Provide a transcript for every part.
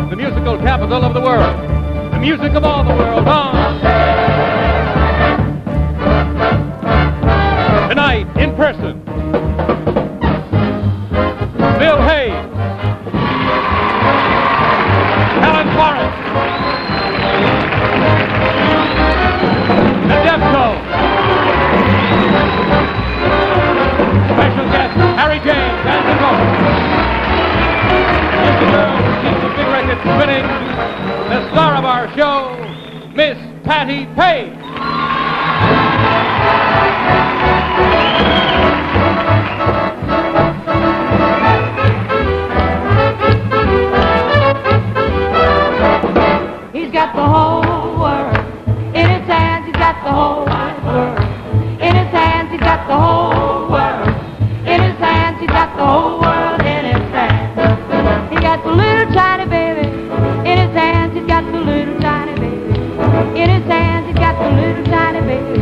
York, the musical capital of the world. The music of all the world on. Tonight, in person, Bill Hayes, Helen Forrest, the Deftones, special guest Harry James and the Ghost. Here's the girl who keeps the big record spinning, the star of our show, Miss Patti Page. He's got the whole world in his hands. He's got the whole wide world in his hands. He's got the whole world in his hands. He's got the whole world in his hands. He got the little tiny baby in his hands. He's got the little tiny baby in his hands. He's got the little tiny baby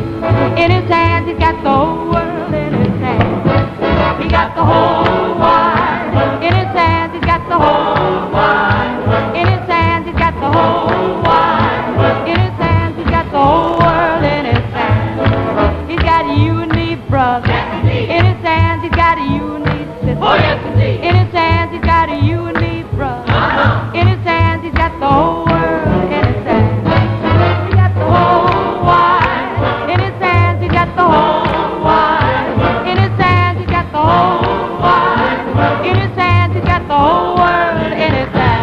in his hands. He's got the whole world in his hands. He got the whole wide world in his hands. He's got the whole wide world in his hands. He's got the whole wide world in his hands. He's got the whole world in his hands. He's got you and me, brother. In his hands, he's got you and me, sister. Oh, yes, indeed. In his hands, he's got you and me, brother. In his hands, he's got the whole world in his hands. He's got the whole wide world in his hands. He's got the whole wide world in his hands. He's got the whole wide world in his hands. He's got the whole world in his hands.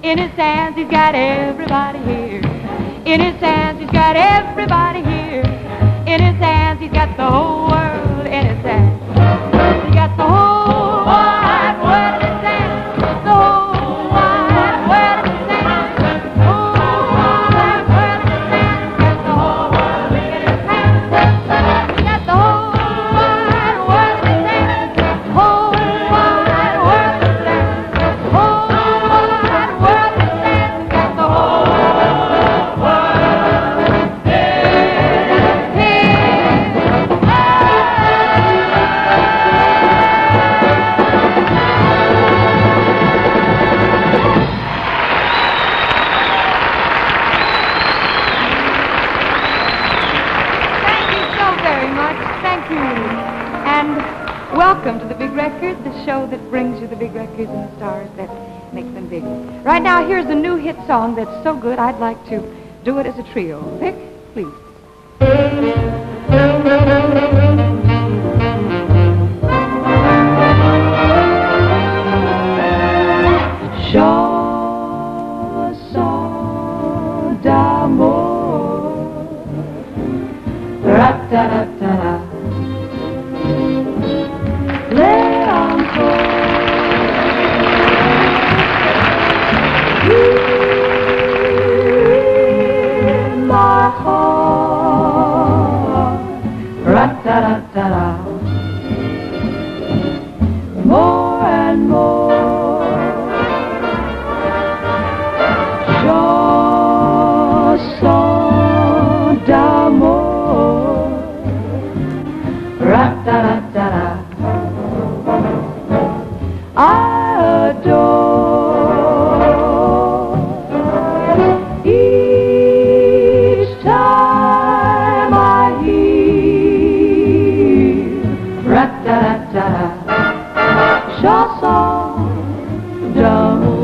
In his hands, he's got everybody here. In his hands, he's got everybody here. In his hands, he's got the whole world in his hands. He's got the whole wide world in his hands. The whole wide world in his hands. The whole wide world in his hands. He's got the whole world in his hands. He's got the whole wide world in his hands. Whole wide world in his hands. Whole wide world in his hands. He's got the whole world in his hands. Thank you so very much. Thank you. And welcome to the Big Record, the show that brings you the big records and the stars that make them big. Right now, here's a new hit song that's so good, I'd like to do it as a trio. Vic, please. Chanson d'amour, ra-ta-ra-ta-ra, play encore. In my heart, ra-ta-ra-ta-ra, more and more. Chanson d'amour, ra-ta-ra-ta-ra, I adore each time I hear ra-ta-ra-ta-ra, chanson d'amour.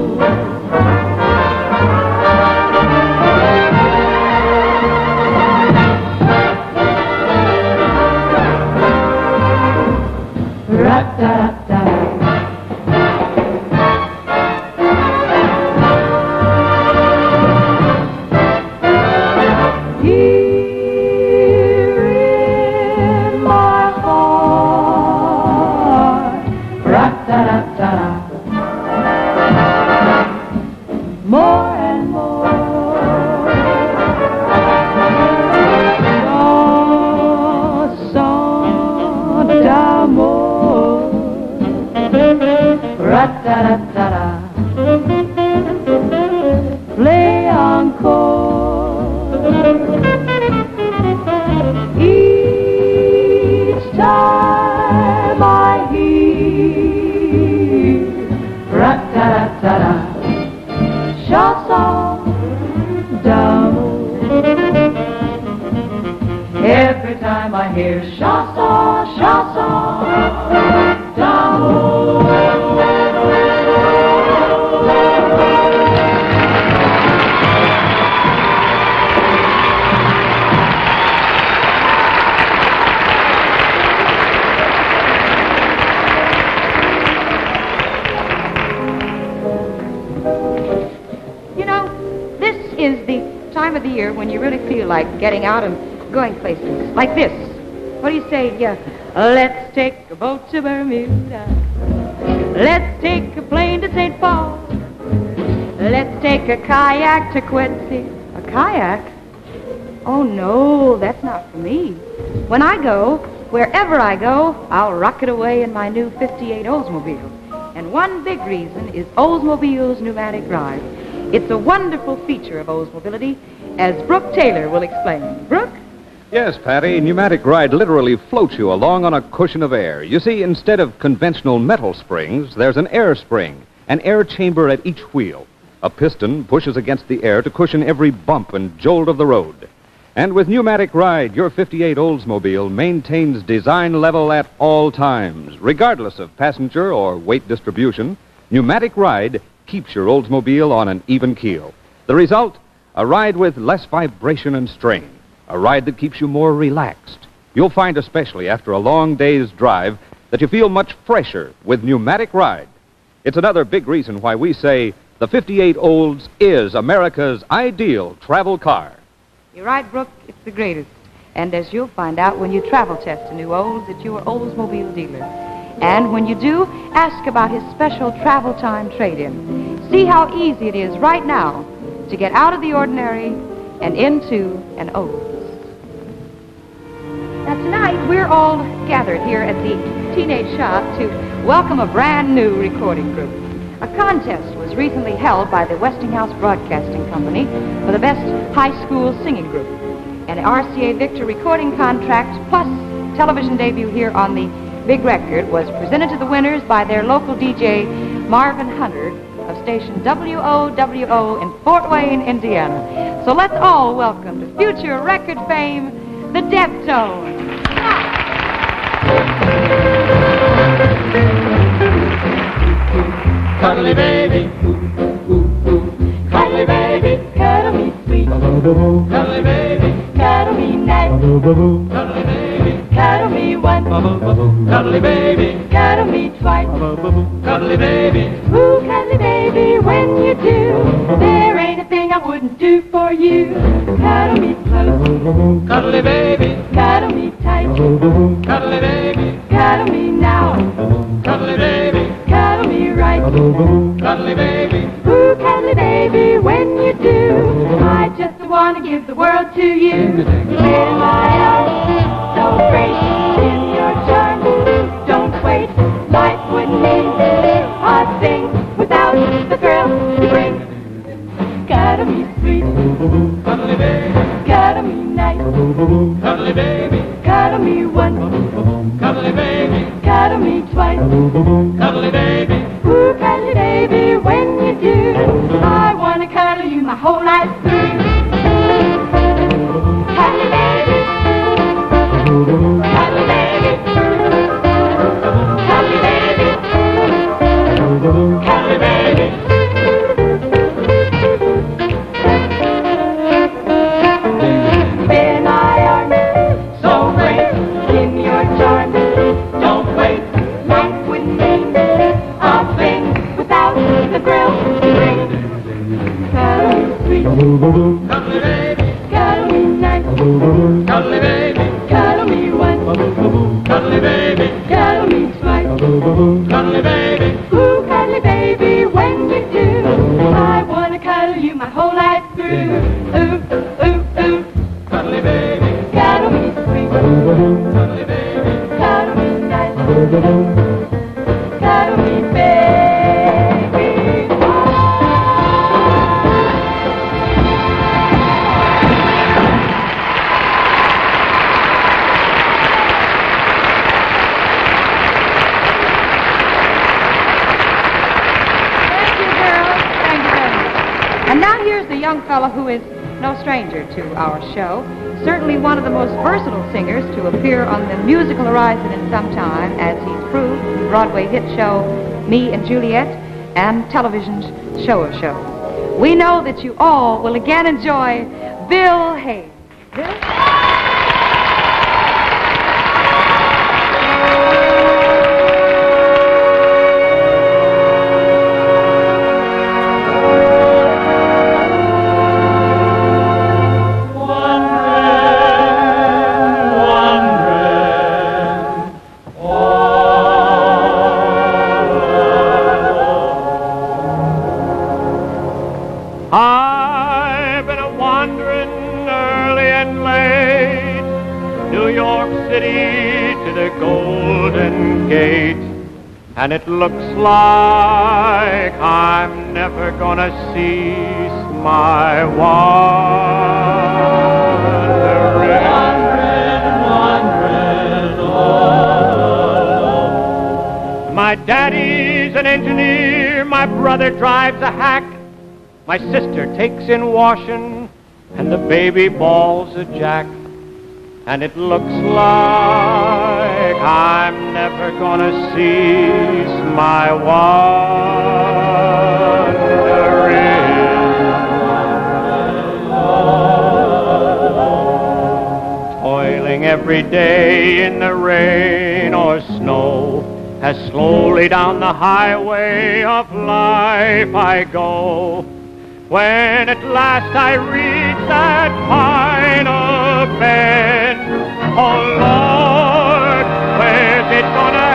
Ra-ta-ta-ta. Here in my heart, ra-ta-ta-ta, more and more. Rat-ta-ta-ta-ta. Play encore. Each time I hear rat-ta-ta-ta-ta, chanson d'amour. Every time I hear chanson, chanson d'amour. You know, this is the time of the year when you really feel like getting out and going places. Like this. What do you say? Yeah. Let's take a boat to Bermuda. Let's take a plane to St. Paul. Let's take a kayak to Quincy. A kayak? Oh, no, that's not for me. When I go, wherever I go, I'll rocket away in my new 58 Oldsmobile. And one big reason is Oldsmobile's pneumatic ride. It's a wonderful feature of Oldsmobility, as Brooke Taylor will explain. Brooke? Yes, Patty, pneumatic ride literally floats you along on a cushion of air. You see, instead of conventional metal springs, there's an air spring, an air chamber at each wheel. A piston pushes against the air to cushion every bump and jolt of the road. And with pneumatic ride, your 58 Oldsmobile maintains design level at all times. Regardless of passenger or weight distribution, pneumatic ride keeps your Oldsmobile on an even keel. The result? A ride with less vibration and strain. A ride that keeps you more relaxed. You'll find, especially after a long day's drive, that you feel much fresher with pneumatic ride. It's another big reason why we say the 58 Olds is America's ideal travel car. You're right, Brooke. It's the greatest. And as you'll find out when you travel test a new Olds at your Oldsmobile dealer. And when you do, ask about his special travel time trade-in. See how easy it is right now to get out of the ordinary and into an Olds. Now tonight we're all gathered here at the Teenage Shop to welcome a brand new recording group. A contest was recently held by the Westinghouse Broadcasting Company for the best high school singing group. An RCA Victor recording contract plus television debut here on the Big Record was presented to the winners by their local DJ Marvin Hunter of station WOWO in Fort Wayne, Indiana. So let's all welcome to future record fame, the Deftones. Cuddly baby, cuddly baby, Cuddle me sweet, cuddly baby, cuddle me nice, cuddly baby, cuddle me once, cuddly baby, cuddle me twice. cuddly baby. Ooh, cuddly baby, when you do, there ain't a thing I wouldn't do for you. Cuddle me close, Cuddly baby, cuddle me tight, cuddly baby, cuddle me now, cuddly baby, cuddle me right. cuddly baby. Ooh, cuddly baby, when you do, I just want to give the world to you. In my arms, so great, in your charms, don't wait. Life wouldn't mean a thing without the thrill you bring. Cuddle me sweet, Cuddly baby, cuddle me nice, cuddly baby, cuddle me once, cuddly baby, cuddle me twice. cuddly baby. Ooh, cuddly baby, when you do, I want to cuddle you my whole life through. Cuddly baby, cuddly baby, cuddly baby, cuddly baby. In my arms, so great, in your charms, don't wait. Life wouldn't mean a thing without the thrill you bring. Cuddle me sweet, Cuddly baby, cuddle me nice, cuddly baby, cuddle me once, cuddly baby, cuddle me twice. cuddly baby. Ooh, cuddly baby, when you do, I want to cuddle you my whole life through. Ooh, ooh, ooh, Cuddly baby, cuddle me sweet, cuddly baby, cuddle me nice, cuddle me baby. And now here's the young fellow who is no stranger to our show. Certainly one of the most versatile singers to appear on the musical horizon in some time, as he's proved in the Broadway hit show Me and Juliet and television's Show of Shows. We know that you all will again enjoy Bill Hayes. Bill? I've been a-wandering early and late, New York City to the Golden Gate, and it looks like I'm never gonna cease my wandering. My daddy's an engineer, my brother drives a hack, my sister takes in washing, and the baby bawls a jack. And it looks like I'm never gonna cease my wandering. Toiling every day in the rain or snow, as slowly down the highway of life I go. When at last I reach that final bend, oh Lord, where's it gonna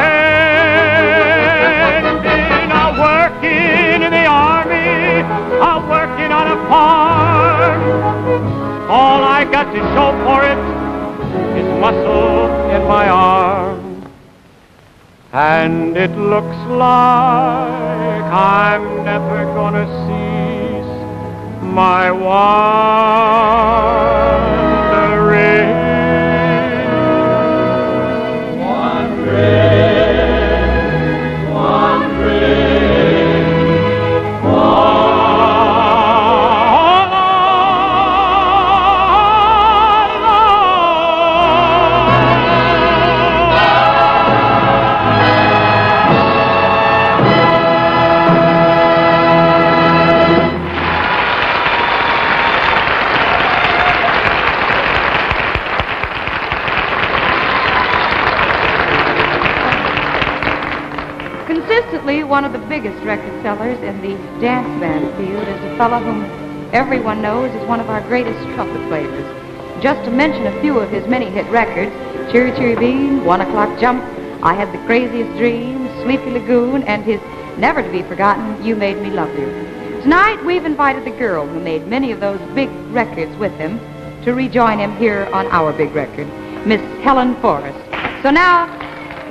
end? Been a-working in the army, a-working on a farm. All I got to show for it is muscle in my arm. And it looks like I'm never gonna cease my wandering. Consistently, one of the biggest record sellers in the dance band field is a fellow whom everyone knows is one of our greatest trumpet players. Just to mention a few of his many hit records, Cheery Cheery Bean, 1 O'Clock Jump, I Had the Craziest Dream, Sleepy Lagoon, and his never-to-be-forgotten You Made Me Love You. Tonight, we've invited the girl who made many of those big records with him to rejoin him here on our big record, Miss Helen Forrest. So now,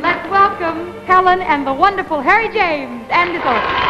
let's welcome Helen and the wonderful Harry James and his orchestra.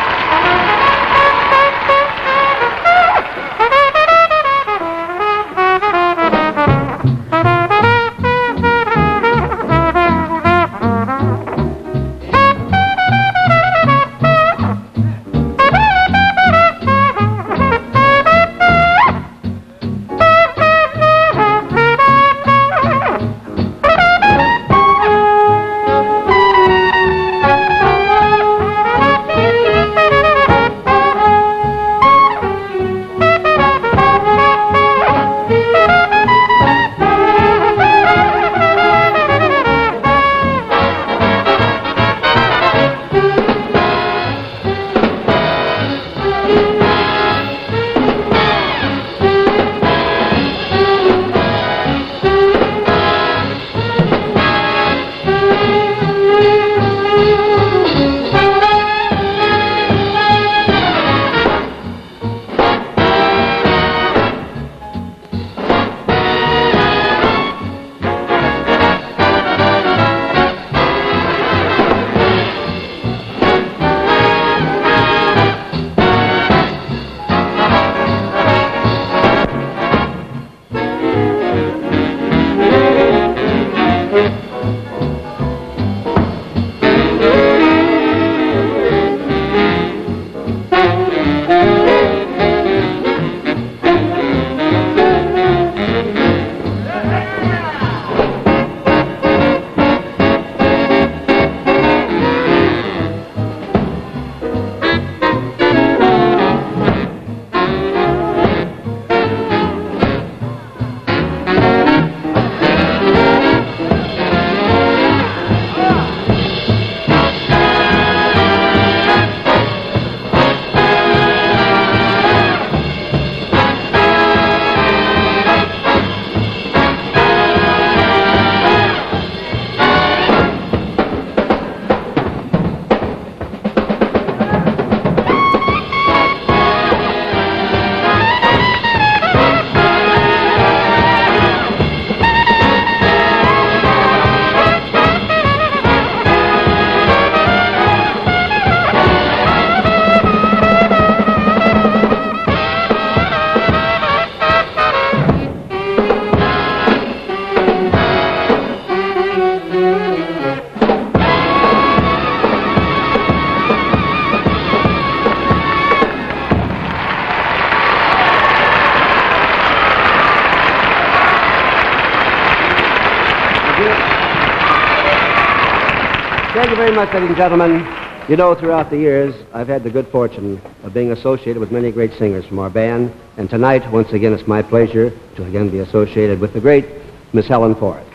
Thank you very much, ladies and gentlemen. You know, throughout the years, I've had the good fortune of being associated with many great singers from our band. And tonight, once again, it's my pleasure to again be associated with the great Miss Helen Forrest.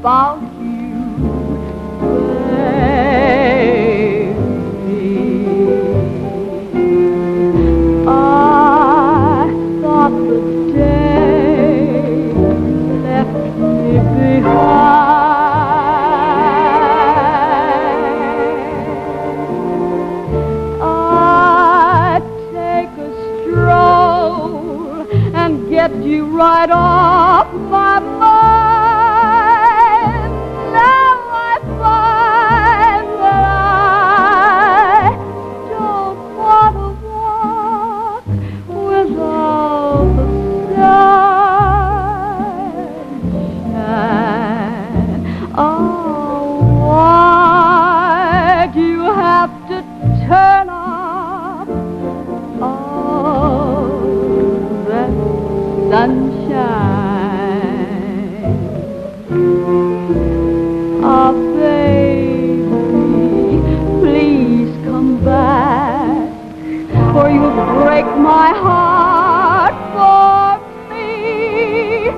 About you, baby. I thought the day left me behind. I'd take a stroll and get you right off my mind. Sunshine, oh baby, please come back, or you'll break my heart for me,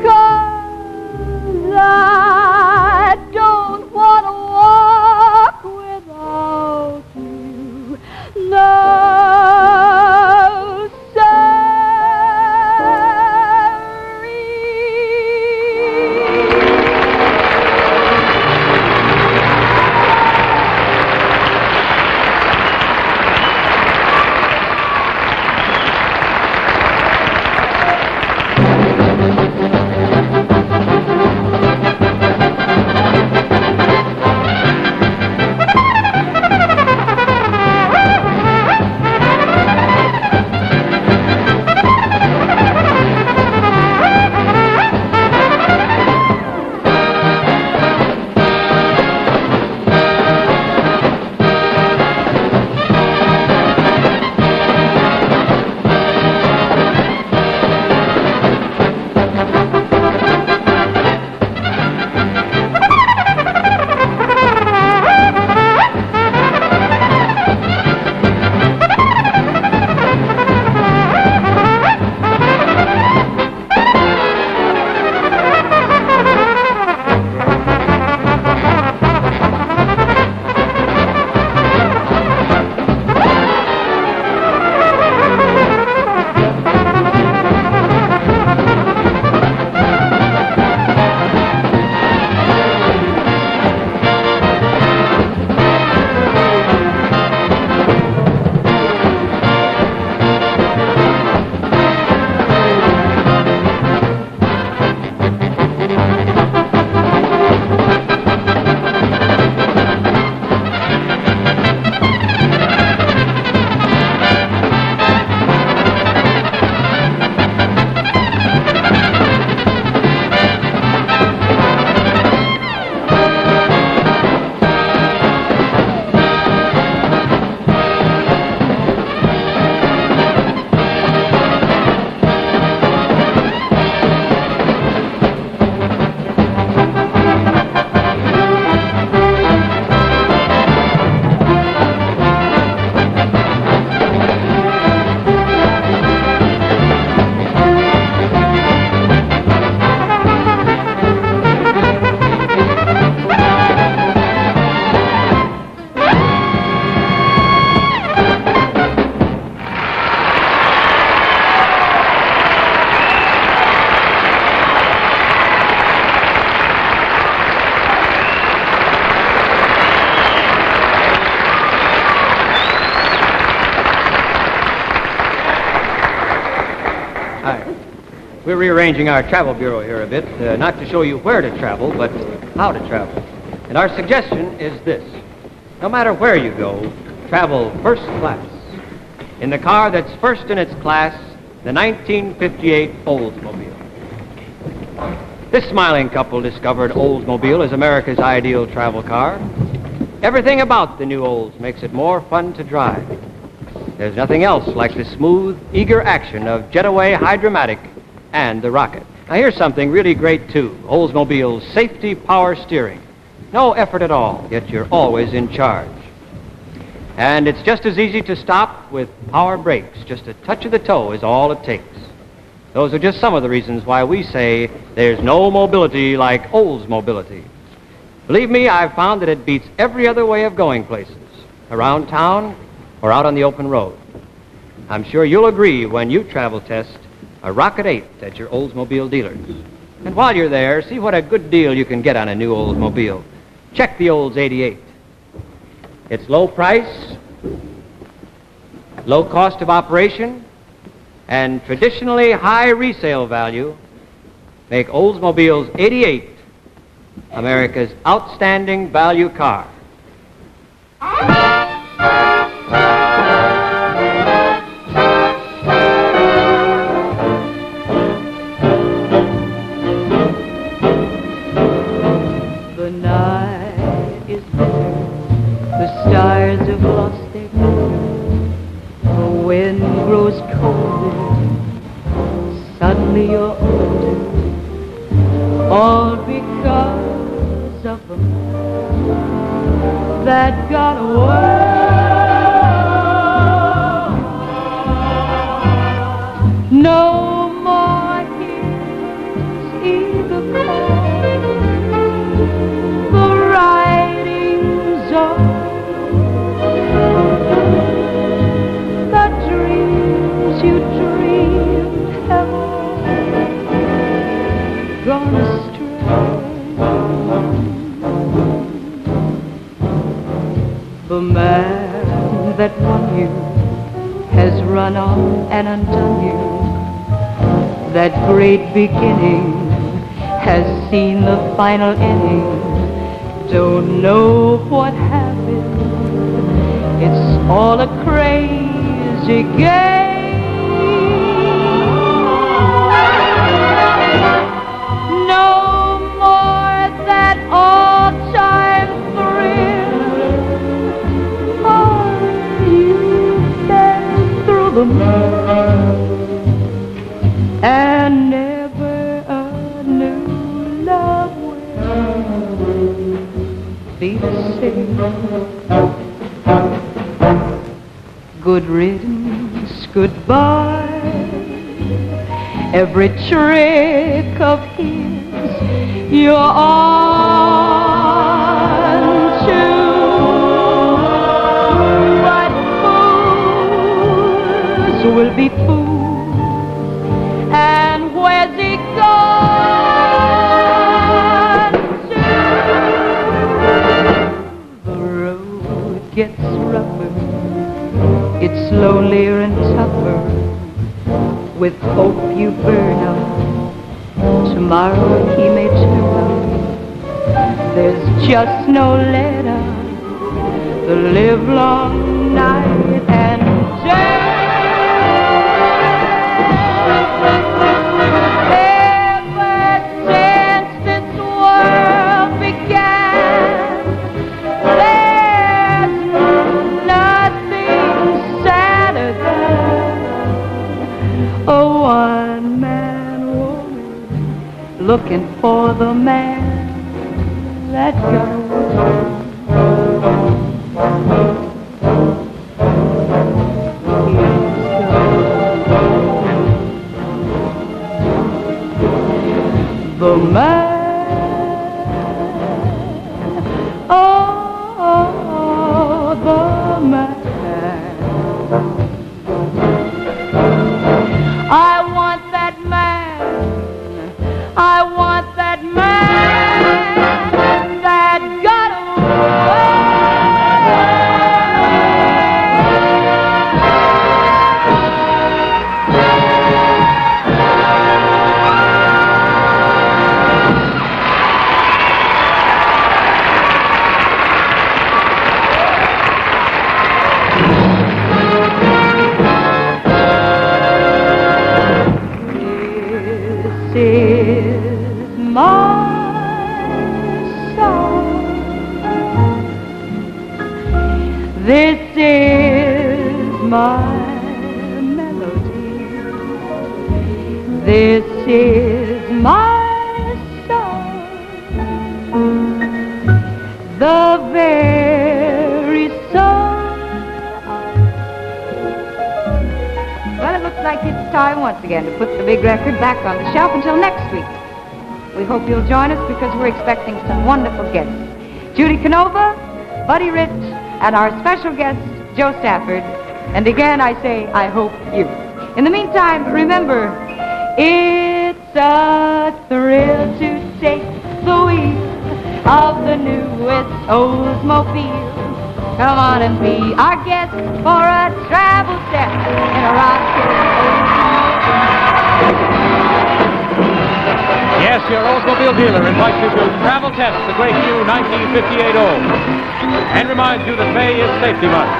'cause I don't want to walk without you, no. We're rearranging our travel bureau here a bit, not to show you where to travel, but how to travel. And our suggestion is this. No matter where you go, travel first class. in the car that's first in its class, the 1958 Oldsmobile. This smiling couple discovered Oldsmobile as America's ideal travel car. Everything about the new Olds makes it more fun to drive. There's nothing else like the smooth, eager action of Jetaway Hydromatic and the Rocket. Now here's something really great too, Oldsmobile's safety power steering. No effort at all, yet you're always in charge. And it's just as easy to stop with power brakes. Just a touch of the toe is all it takes. Those are just some of the reasons why we say there's no mobility like Olds mobility. Believe me, I've found that it beats every other way of going places, around town or out on the open road. I'm sure you'll agree when you travel test a Rocket 8 at your Oldsmobile dealers. And while you're there, see what a good deal you can get on a new Oldsmobile. Check the Olds 88. Its low price, low cost of operation, and traditionally high resale value make Oldsmobile's 88 America's outstanding value car. The night is bitter, the stars have lost their glitter, the wind grows colder, suddenly you're older, all because of a man that got away. No more hears either call, the writings on the dreams you dreamed have all gone astray. The man that won you has run on and undone you. That great beginning has seen the final inning. Don't know what happened. It's all a crazy game. No more that all-time thrill. Are you been through the mud and never a new love will be the same? Good riddance, goodbye. Every trick of his you're on to. But fools will be fools, and where's he gone to? The road gets rougher, it's lonelier and tougher. With hope you burn up, tomorrow he may turn up. There's just no let up, the livelong night and day. Ever since this world began, there's nothing sadder than a one-man woman looking for the man that got away. The man, oh, the man. I want that man, I want that man that got away. This is my melody. This is my song. The very song. Well, it looks like it's time once again to put the big record back on the shelf until next week. We hope you'll join us because we're expecting some wonderful guests. Judy Canova, Buddy Rich, and our special guest, Joe Stafford. And again, I say, I hope you. In the meantime, remember, it's a thrill to take the wheel of the newest Oldsmobile. Come on and be our guest for a travel set in a rocket Oldsmobile. Yes, your Oldsmobile dealer invites you to travel test the great new 1958 Olds and reminds you that pay is safety money.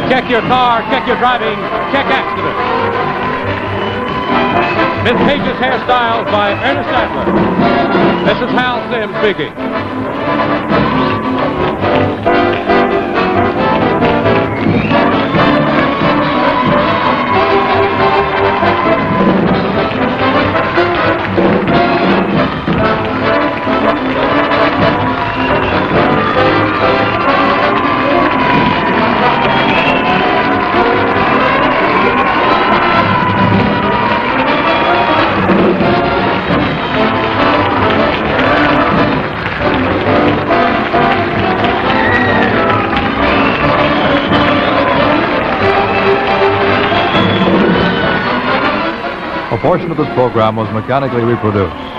Check your car, check your driving, check accidents. Miss Page's Hairstyles by Ernest Adler. This is Hal Sim speaking. A portion of this program was mechanically reproduced.